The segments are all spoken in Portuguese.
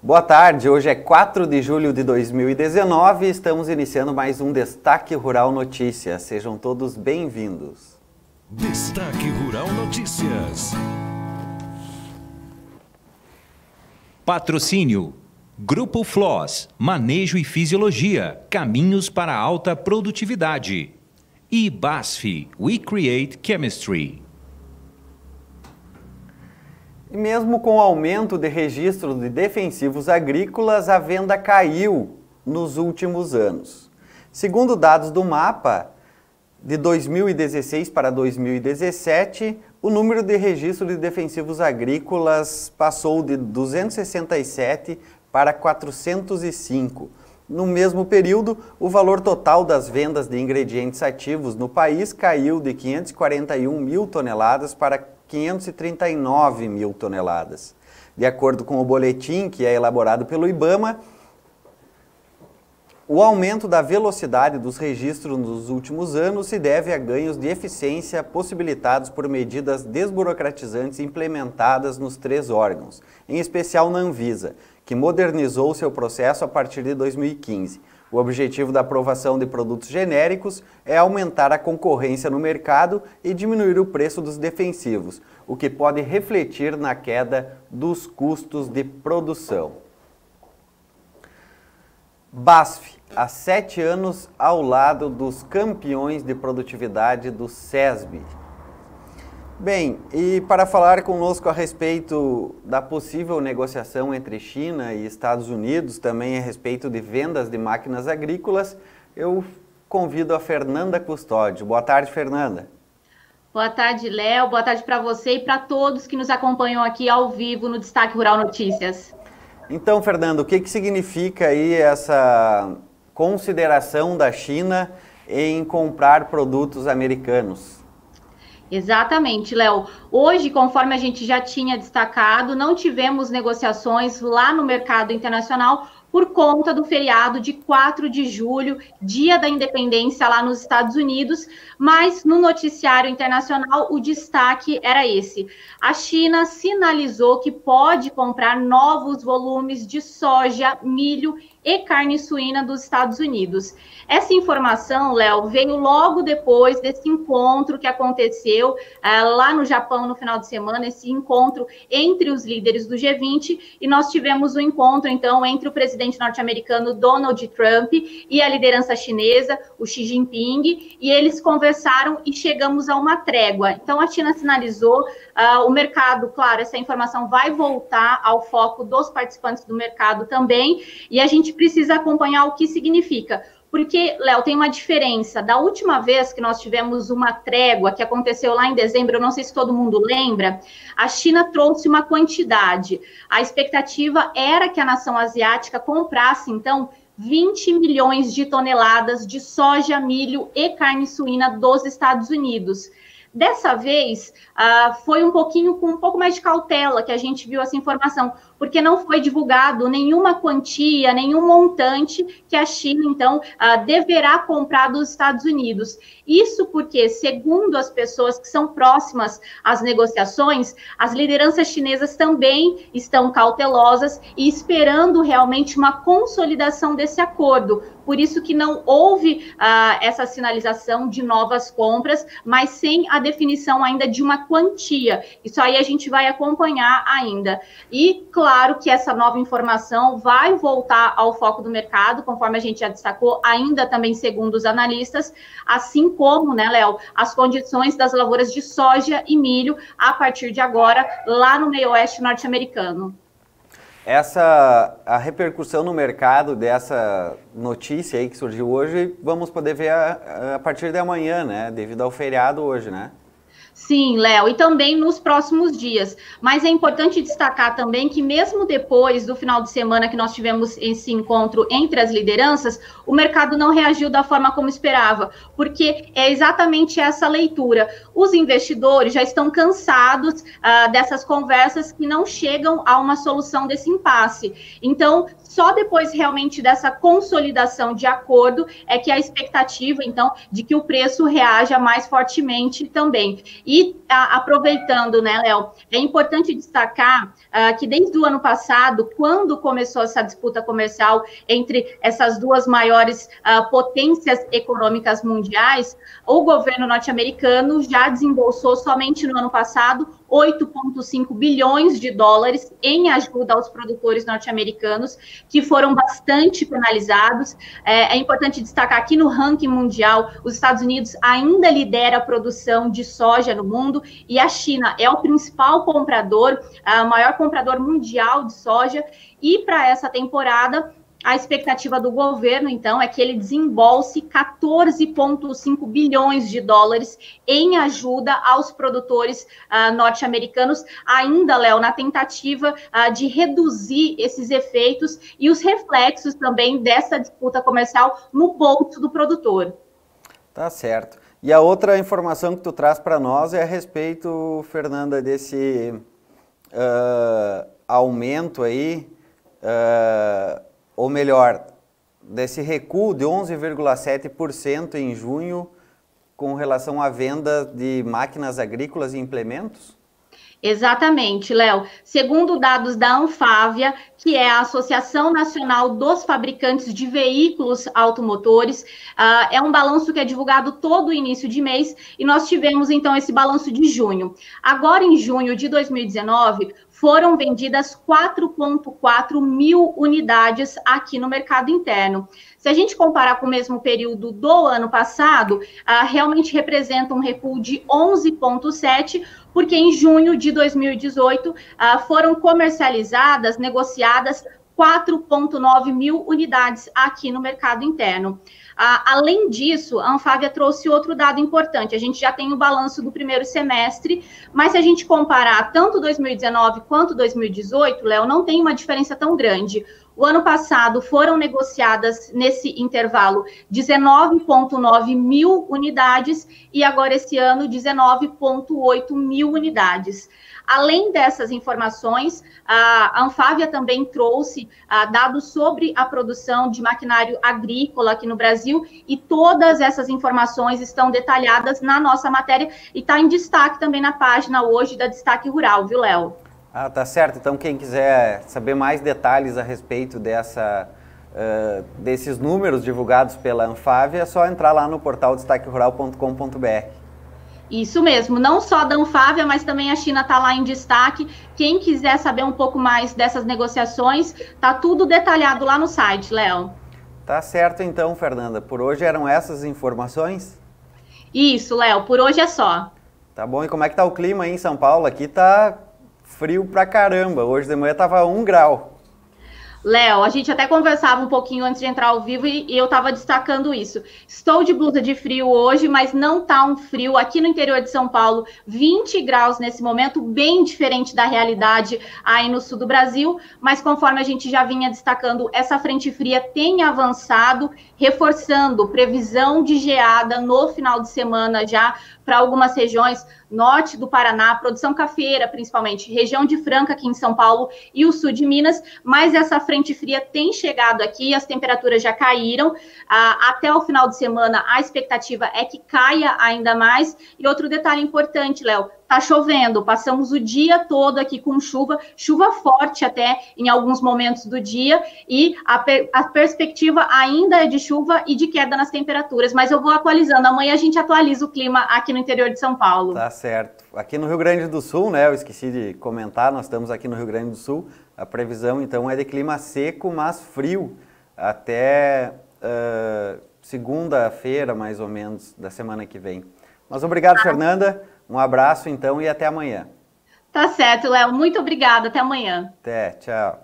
Boa tarde, hoje é 4 de julho de 2019 e estamos iniciando mais um Destaque Rural Notícias. Sejam todos bem-vindos. Destaque Rural Notícias. Patrocínio: Grupo Floss, Manejo e Fisiologia, caminhos para alta produtividade. E BASF, We Create Chemistry. E mesmo com o aumento de registro de defensivos agrícolas, a venda caiu nos últimos anos. Segundo dados do MAPA, de 2016 para 2017, o número de registro de defensivos agrícolas passou de 267 para 405. No mesmo período, o valor total das vendas de ingredientes ativos no país caiu de 541 mil toneladas para 539 mil toneladas. De acordo com o boletim que é elaborado pelo IBAMA, o aumento da velocidade dos registros nos últimos anos se deve a ganhos de eficiência possibilitados por medidas desburocratizantes implementadas nos 3 órgãos, em especial na Anvisa, que modernizou seu processo a partir de 2015. O objetivo da aprovação de produtos genéricos é aumentar a concorrência no mercado e diminuir o preço dos defensivos, o que pode refletir na queda dos custos de produção. BASF, há 7 anos ao lado dos campeões de produtividade do SESB. Bem, e para falar conosco a respeito da possível negociação entre China e Estados Unidos, também a respeito de vendas de máquinas agrícolas, eu convido a Fernanda Custódio. Boa tarde, Fernanda. Boa tarde, Léo. Boa tarde para você e para todos que nos acompanham aqui ao vivo no Destaque Rural Notícias. Então, Fernanda, o que significa aí essa consideração da China em comprar produtos americanos? Exatamente, Léo. Hoje, conforme a gente já tinha destacado, não tivemos negociações lá no mercado internacional por conta do feriado de 4 de julho, Dia da Independência lá nos Estados Unidos, mas no noticiário internacional o destaque era esse. A China sinalizou que pode comprar novos volumes de soja, milho e carne suína dos Estados Unidos. Essa informação, Léo, veio logo depois desse encontro que aconteceu lá no Japão no final de semana, esse encontro entre os líderes do G20, e nós tivemos um encontro, então, entre o presidente norte-americano Donald Trump e a liderança chinesa, o Xi Jinping, e eles conversaram e chegamos a uma trégua. Então, a China sinalizou, o mercado, claro, essa informação vai voltar ao foco dos participantes do mercado também, e a gente precisa acompanhar o que significa. Porque, Léo, tem uma diferença. Da última vez que nós tivemos uma trégua, que aconteceu lá em dezembro, eu não sei se todo mundo lembra, a China trouxe uma quantidade. A expectativa era que a nação asiática comprasse, então, 20 milhões de toneladas de soja, milho e carne suína dos Estados Unidos. Dessa vez, foi com um pouco mais de cautela que a gente viu essa informação, porque não foi divulgado nenhuma quantia, nenhum montante que a China, então, deverá comprar dos Estados Unidos. Isso porque, segundo as pessoas que são próximas às negociações, as lideranças chinesas também estão cautelosas e esperando realmente uma consolidação desse acordo. Por isso que não houve essa sinalização de novas compras, mas sem a definição ainda de uma quantia. Isso aí a gente vai acompanhar ainda. E, claro, que essa nova informação vai voltar ao foco do mercado, conforme a gente já destacou, ainda também segundo os analistas, assim como, né, Léo, as condições das lavouras de soja e milho a partir de agora, lá no meio-oeste norte-americano. A repercussão no mercado dessa notícia aí que surgiu hoje, vamos poder ver a partir de amanhã, né? Devido ao feriado hoje, né? Sim, Léo, e também nos próximos dias. Mas é importante destacar também que mesmo depois do final de semana que nós tivemos esse encontro entre as lideranças, o mercado não reagiu da forma como esperava, porque é exatamente essa leitura. Os investidores já estão cansados dessas conversas que não chegam a uma solução desse impasse. Então, Só depois realmente dessa consolidação de acordo é que a expectativa, então, de que o preço reaja mais fortemente também. E aproveitando, né, Léo, é importante destacar que desde o ano passado, quando começou essa disputa comercial entre essas duas maiores potências econômicas mundiais, o governo norte-americano já desembolsou somente no ano passado 8,5 bilhões de dólares em ajuda aos produtores norte-americanos, que foram bastante penalizados. É importante destacar que no ranking mundial, os Estados Unidos ainda lidera a produção de soja no mundo e a China é o principal comprador, o maior comprador mundial de soja. E para essa temporada, a expectativa do governo, então, é que ele desembolse 14,5 bilhões de dólares em ajuda aos produtores norte-americanos, ainda, Léo, na tentativa de reduzir esses efeitos e os reflexos também dessa disputa comercial no bolso do produtor. Tá certo. E a outra informação que tu traz para nós é a respeito, Fernanda, desse aumento aí, ou melhor, desse recuo de 11,7% em junho com relação à venda de máquinas agrícolas e implementos? Exatamente, Léo. Segundo dados da Anfávia, que é a Associação Nacional dos Fabricantes de Veículos Automotores, é um balanço que é divulgado todo início de mês, e nós tivemos, então, esse balanço de junho. Agora, em junho de 2019, foram vendidas 4,4 mil unidades aqui no mercado interno. Se a gente comparar com o mesmo período do ano passado, realmente representa um recuo de 11,7%, porque em junho de 2018 foram comercializadas, negociadas 4,9 mil unidades aqui no mercado interno. Além disso, a Anfávia trouxe outro dado importante. A gente já tem o balanço do primeiro semestre, mas se a gente comparar tanto 2019 quanto 2018, Léo, não tem uma diferença tão grande. O ano passado foram negociadas nesse intervalo 19,9 mil unidades e agora esse ano 19,8 mil unidades. Além dessas informações, a Anfávia também trouxe dados sobre a produção de maquinário agrícola aqui no Brasil, e todas essas informações estão detalhadas na nossa matéria e está em destaque também na página hoje da Destaque Rural, viu, Léo? Tá certo. Então, quem quiser saber mais detalhes a respeito desses números divulgados pela Anfávia, é só entrar lá no portal destaquerural.com.br. Isso mesmo, não só da Anfávia, mas também a China está lá em destaque. Quem quiser saber um pouco mais dessas negociações, tá tudo detalhado lá no site, Léo. Tá certo então, Fernanda. Por hoje eram essas informações? Isso, Léo, por hoje é só. Tá bom, e como é que tá o clima aí em São Paulo? Aqui tá frio pra caramba, hoje de manhã tava 1 grau. Léo, a gente até conversava um pouquinho antes de entrar ao vivo e eu estava destacando isso. Estou de blusa de frio hoje, mas não tá um frio. Aqui no interior de São Paulo, 20 graus nesse momento, bem diferente da realidade aí no sul do Brasil. Mas conforme a gente já vinha destacando, essa frente fria tem avançado, reforçando previsão de geada no final de semana já para algumas regiões, norte do Paraná, produção cafeira principalmente, região de Franca aqui em São Paulo e o sul de Minas, mas essa frente fria tem chegado aqui, as temperaturas já caíram, até o final de semana a expectativa é que caia ainda mais. E outro detalhe importante, Léo, tá chovendo, passamos o dia todo aqui com chuva forte até em alguns momentos do dia, e a perspectiva ainda é de chuva e de queda nas temperaturas, mas eu vou atualizando, amanhã a gente atualiza o clima aqui no interior de São Paulo. Tá certo. Aqui no Rio Grande do Sul, né, eu esqueci de comentar, nós estamos aqui no Rio Grande do Sul, a previsão então é de clima seco, mas frio, até segunda-feira mais ou menos da semana que vem. Mas obrigado, Fernanda. Um abraço, então, e até amanhã. Tá certo, Léo. Muito obrigada. Até amanhã. Até, tchau.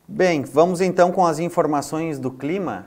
Bem, vamos então com as informações do clima.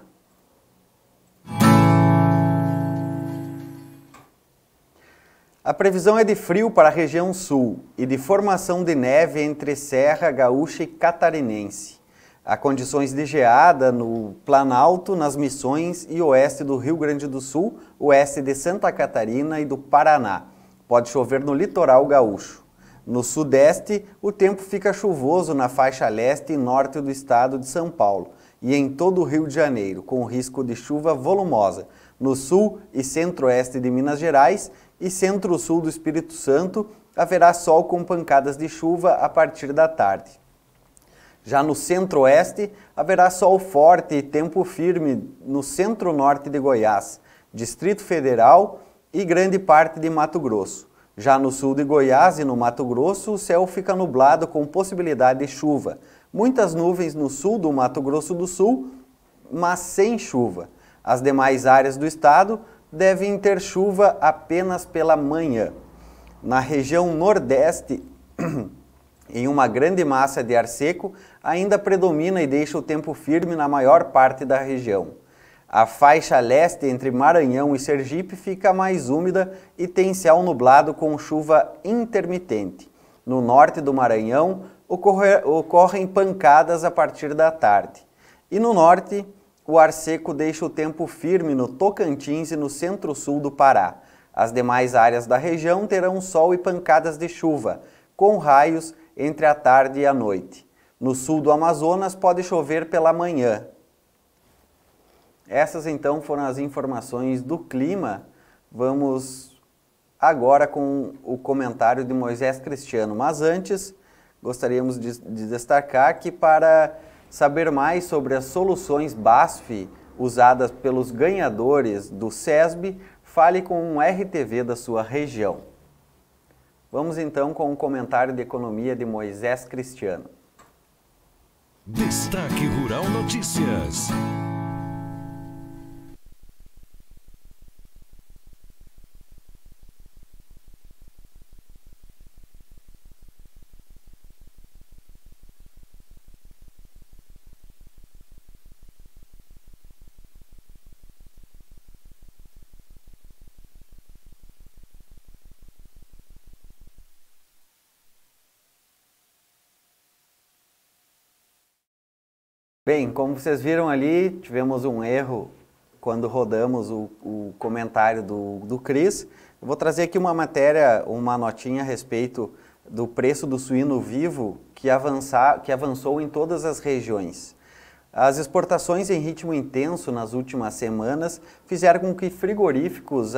A previsão é de frio para a região sul e de formação de neve entre Serra Gaúcha e Catarinense. Há condições de geada no Planalto, nas Missões e oeste do Rio Grande do Sul, oeste de Santa Catarina e do Paraná. Pode chover no litoral gaúcho. No sudeste, o tempo fica chuvoso na faixa leste e norte do estado de São Paulo e em todo o Rio de Janeiro, com risco de chuva volumosa. No sul e centro-oeste de Minas Gerais e centro-sul do Espírito Santo, haverá sol com pancadas de chuva a partir da tarde. Já no centro-oeste, haverá sol forte e tempo firme no centro-norte de Goiás, Distrito Federal e grande parte de Mato Grosso. Já no sul de Goiás e no Mato Grosso, o céu fica nublado com possibilidade de chuva. Muitas nuvens no sul do Mato Grosso do Sul, mas sem chuva. As demais áreas do estado devem ter chuva apenas pela manhã. Na região nordeste, em uma grande massa de ar seco, ainda predomina e deixa o tempo firme na maior parte da região. A faixa leste entre Maranhão e Sergipe fica mais úmida e tem céu nublado com chuva intermitente. No norte do Maranhão, ocorrem pancadas a partir da tarde. E no norte, o ar seco deixa o tempo firme no Tocantins e no centro-sul do Pará. As demais áreas da região terão sol e pancadas de chuva, com raios entre a tarde e a noite. No sul do Amazonas pode chover pela manhã. Essas então foram as informações do clima. Vamos agora com o comentário de Moisés Cristiano. Mas antes, gostaríamos de destacar que para saber mais sobre as soluções BASF usadas pelos ganhadores do SESB, fale com um RTV da sua região. Vamos então com o comentário de economia de Moisés Cristiano. Destaque Rural Notícias. Bem, como vocês viram ali, tivemos um erro quando rodamos o comentário do Cris. Eu vou trazer aqui uma matéria, uma notinha a respeito do preço do suíno vivo que avançou em todas as regiões. As exportações em ritmo intenso nas últimas semanas fizeram com que frigoríficos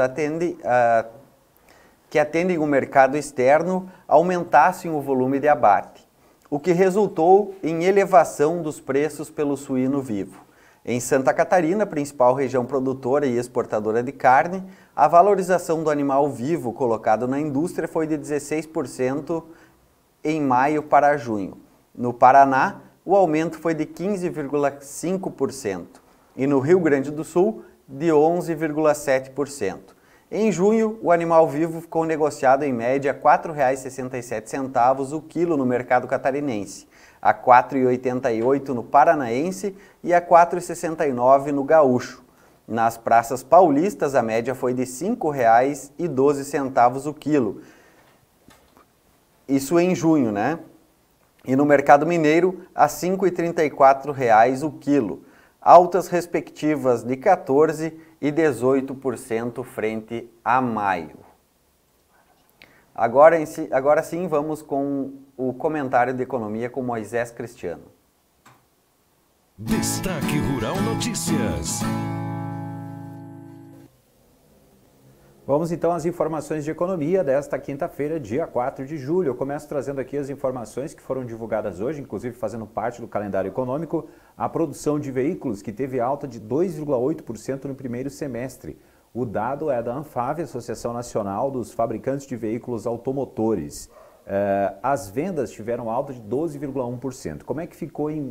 que atendem o mercado externo aumentassem o volume de abate, o que resultou em elevação dos preços pelo suíno vivo. Em Santa Catarina, principal região produtora e exportadora de carne, a valorização do animal vivo colocado na indústria foi de 16% em maio para junho. No Paraná, o aumento foi de 15,5% e no Rio Grande do Sul, de 11,7%. Em junho, o animal vivo ficou negociado em média a R$ 4,67 o quilo no mercado catarinense, a R$ 4,88 no paranaense e a R$ 4,69 no gaúcho. Nas praças paulistas, a média foi de R$ 5,12 o quilo. Isso em junho, né? E no mercado mineiro, a R$ 5,34 o quilo. Altas respectivas de 14% e 18% frente a maio. Agora sim, vamos com o comentário de economia com Moisés Cristiano. Destaque Rural Notícias. Vamos então às informações de economia desta quinta-feira, dia 4 de julho. Eu começo trazendo aqui as informações que foram divulgadas hoje, inclusive fazendo parte do calendário econômico. A produção de veículos, que teve alta de 2,8% no primeiro semestre. O dado é da ANFAVE, Associação Nacional dos Fabricantes de Veículos Automotores. As vendas tiveram alta de 12,1%. Como é que ficou em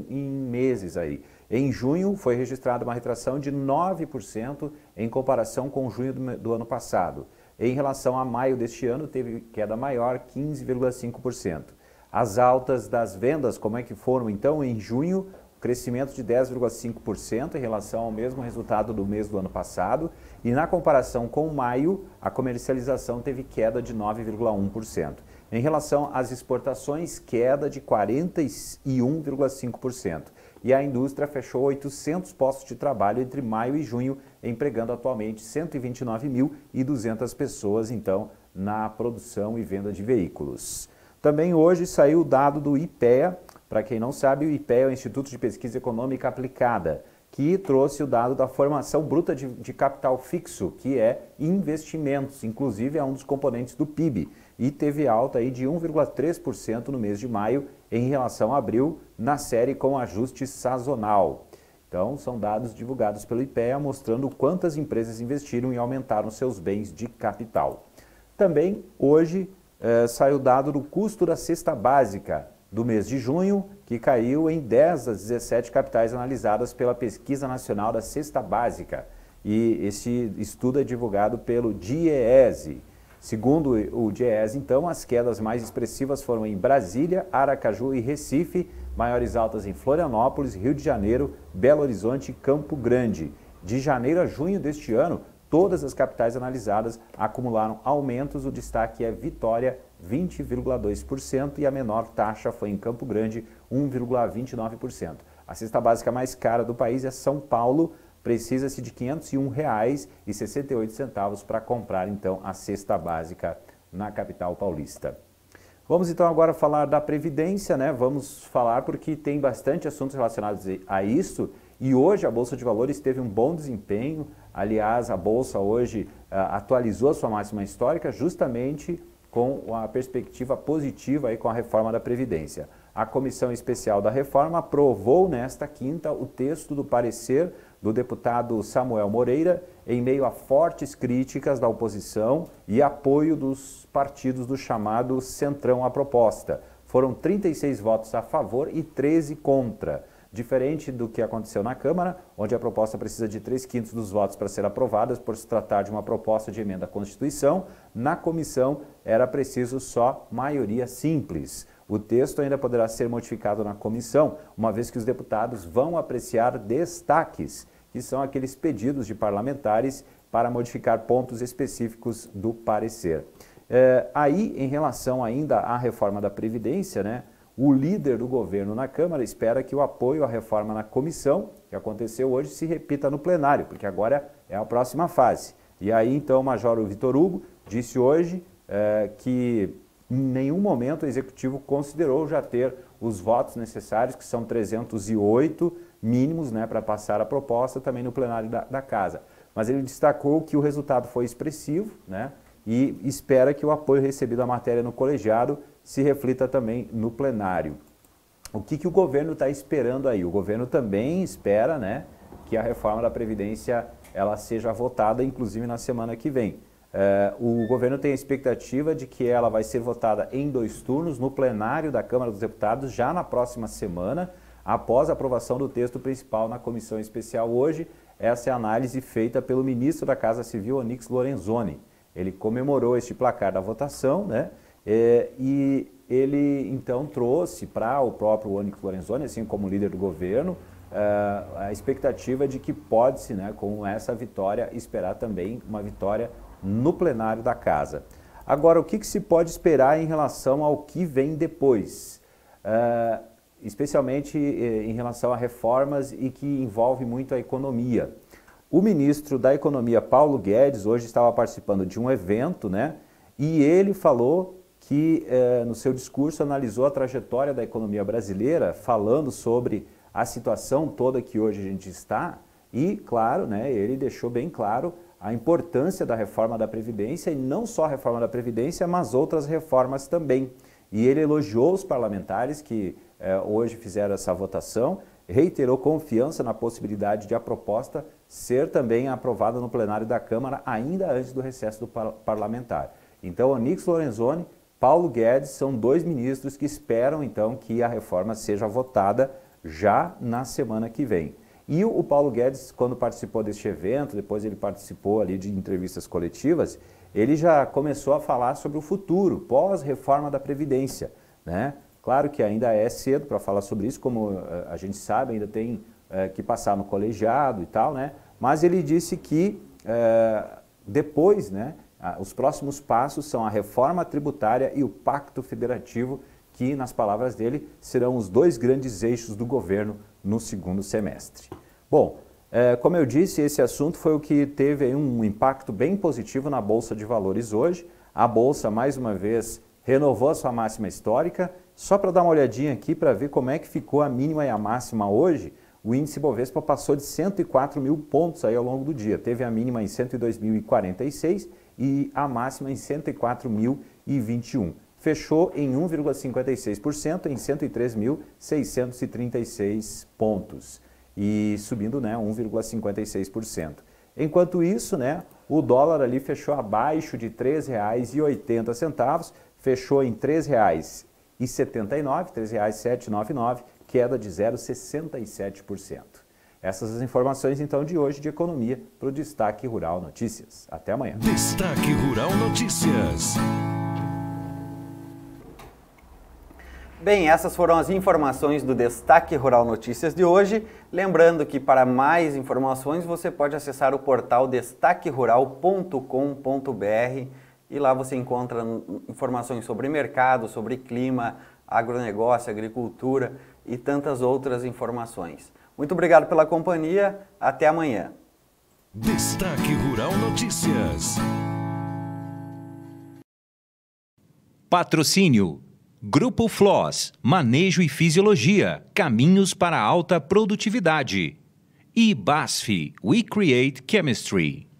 meses aí? Em junho foi registrada uma retração de 9% em comparação com junho do ano passado. Em relação a maio deste ano, teve queda maior, 15,5%. As altas das vendas, como é que foram então? Em junho, crescimento de 10,5% em relação ao mesmo resultado do mês do ano passado. E na comparação com maio, a comercialização teve queda de 9,1%. Em relação às exportações, queda de 41,5%. E a indústria fechou 800 postos de trabalho entre maio e junho, empregando atualmente 129.200 pessoas, então, na produção e venda de veículos. Também hoje saiu o dado do IPEA. Para quem não sabe, o IPEA é o Instituto de Pesquisa Econômica Aplicada, que trouxe o dado da formação bruta de capital fixo, que é investimentos, inclusive é um dos componentes do PIB, e teve alta aí de 1,3% no mês de maio em relação a abril, na série com ajuste sazonal. Então, são dados divulgados pelo IPEA mostrando quantas empresas investiram e aumentaram seus bens de capital. Também, hoje, saiu o dado do custo da cesta básica do mês de junho, que caiu em 10 das 17 capitais analisadas pela Pesquisa Nacional da Cesta Básica. E esse estudo é divulgado pelo DIEESE. Segundo o DIEESE, então, as quedas mais expressivas foram em Brasília, Aracaju e Recife, maiores altas em Florianópolis, Rio de Janeiro, Belo Horizonte e Campo Grande. De janeiro a junho deste ano, todas as capitais analisadas acumularam aumentos, o destaque é Vitória, 20,2%, e a menor taxa foi em Campo Grande, 1,29%. A cesta básica mais cara do país é São Paulo, precisa-se de R$ 501,68 para comprar, então, a cesta básica na capital paulista. Vamos, então, agora falar da Previdência, né? Vamos falar porque tem bastante assuntos relacionados a isso, e hoje a Bolsa de Valores teve um bom desempenho. Aliás, a Bolsa hoje atualizou a sua máxima histórica justamente com a perspectiva positiva aí com a reforma da Previdência. A Comissão Especial da Reforma aprovou nesta quinta o texto do parecer do deputado Samuel Moreira, em meio a fortes críticas da oposição e apoio dos partidos do chamado Centrão à proposta. Foram 36 votos a favor e 13 contra. Diferente do que aconteceu na Câmara, onde a proposta precisa de 3/5 dos votos para ser aprovada, por se tratar de uma proposta de emenda à Constituição, na comissão era preciso só maioria simples. O texto ainda poderá ser modificado na comissão, uma vez que os deputados vão apreciar destaques, que são aqueles pedidos de parlamentares para modificar pontos específicos do parecer. Aí, em relação ainda à reforma da Previdência, né? O líder do governo na Câmara espera que o apoio à reforma na comissão, que aconteceu hoje, se repita no plenário, porque agora é a próxima fase. E aí, então, o Major Vitor Hugo disse hoje que em nenhum momento o Executivo considerou já ter os votos necessários, que são 308 mínimos, né, para passar a proposta também no plenário da Casa. Mas ele destacou que o resultado foi expressivo, né, e espera que o apoio recebido à matéria no colegiado se reflita também no plenário. O que o governo está esperando aí? O governo também espera, né, que a reforma da Previdência ela seja votada, inclusive na semana que vem. O governo tem a expectativa de que ela vai ser votada em 2 turnos no plenário da Câmara dos Deputados já na próxima semana, após a aprovação do texto principal na comissão especial hoje. Essa é a análise feita pelo ministro da Casa Civil, Onyx Lorenzoni. Ele comemorou este placar da votação, né? E ele então trouxe para o próprio Onyx Lorenzoni, assim como líder do governo, a expectativa de que pode-se, né, com essa vitória, esperar também uma vitória no plenário da Casa. Agora, o que se pode esperar em relação ao que vem depois? Especialmente em relação a reformas e que envolve muito a economia. O ministro da Economia, Paulo Guedes, hoje estava participando de um evento, né? E ele falou que no seu discurso analisou a trajetória da economia brasileira, falando sobre a situação toda que hoje a gente está e, claro, né, ele deixou bem claro a importância da reforma da Previdência, e não só a reforma da Previdência, mas outras reformas também. E ele elogiou os parlamentares que hoje fizeram essa votação, reiterou confiança na possibilidade de a proposta ser também aprovada no plenário da Câmara ainda antes do recesso do parlamentar. Então, Onyx Lorenzoni, Paulo Guedes são 2 ministros que esperam então que a reforma seja votada já na semana que vem. E o Paulo Guedes, quando participou deste evento, depois ele participou ali de entrevistas coletivas, ele já começou a falar sobre o futuro, pós-reforma da Previdência, né? Claro que ainda é cedo para falar sobre isso, como a gente sabe, ainda tem que passar no colegiado e tal, né? Mas ele disse que depois, né, os próximos passos são a reforma tributária e o pacto federativo, que, nas palavras dele, serão os 2 grandes eixos do governo no segundo semestre. Bom, como eu disse, esse assunto foi o que teve um impacto bem positivo na Bolsa de Valores hoje. A Bolsa, mais uma vez, renovou a sua máxima histórica. Só para dar uma olhadinha aqui para ver como é que ficou a mínima e a máxima hoje, o índice Bovespa passou de 104 mil pontos aí ao longo do dia. Teve a mínima em 102.046 e a máxima em 104.021. Fechou em 1,56% em 103.636 pontos e subindo, né, 1,56%. Enquanto isso, né, o dólar ali fechou abaixo de R$ 3,80, fechou em R$ 3,79, R$ 3,799, queda de 0,67%. Essas as informações então de hoje de economia para o Destaque Rural Notícias. Até amanhã. Destaque Rural Notícias. Bem, essas foram as informações do Destaque Rural Notícias de hoje. Lembrando que para mais informações você pode acessar o portal destaquerural.com.br e lá você encontra informações sobre mercado, sobre clima, agronegócio, agricultura e tantas outras informações. Muito obrigado pela companhia, até amanhã. Destaque Rural Notícias. Patrocínio Grupo Floss, Manejo e Fisiologia, Caminhos para a Alta Produtividade. E BASF, We Create Chemistry.